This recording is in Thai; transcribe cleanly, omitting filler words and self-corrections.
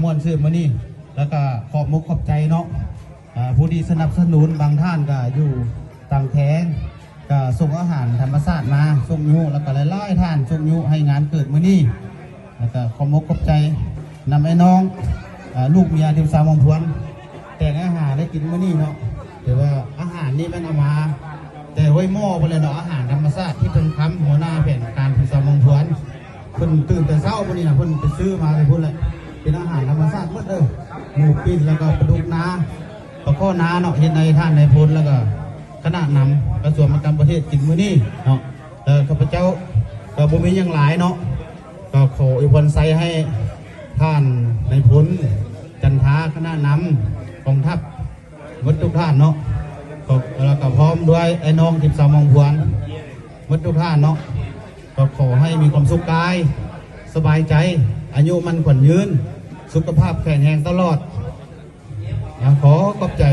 ม่วนซื้อมานี่แล้วก็ขอบมุกขอบใจเนาะผู้ที่สนับสนุนบางท่านก็อยู่ต่างแท้งก็ส่งอาหารธรรมชาติมาส่งยุแล้วก็หลายๆท่านส่งยุให้งานเกิดมื้อนี้แล้วก็ขอบมุกขอบใจนำไอ้น้องลูกเมียทีมสาวมงพวนแต่งอาหารได้กินมื้อนี้เนาะแต่ว่าอาหารนี่มันเอามาแต่ห้วยหม้อไปเลยเนาะอาหารธรรมชาติที่เป็นคำหัวหน้าแผนการทีมสาวมงพวนเพิ่นตื่นแต่เช้ามื้อนี้นะเพิ่นไปซื้อมาเลยพุ่นเลยเป็นอาหารธรรมชาติหมดเลยหมูปิ้งแล้วก็ปลาดุกนาปลาข้อนาเนาะเห็นในท่านในพลแล้วก็คณะนำกระทรวงการประเทศกินมื้อนี้เนาะข้าพเจ้าก็บ่มีอย่างหลายเนาะก็ขออวยพรใส่ให้ท่านในพลจันทาคณะนำกองทัพวัดทุกท่านเนาะแล้วก็พร้อมด้วยไอ้น้องทีมสาวมงพวนวัดทุกท่านเนาะก็ขอให้มีความสุขกายสบายใจอายุมันขวัญยืนสุขภาพแข็งแรงตลอดขอขอบใจ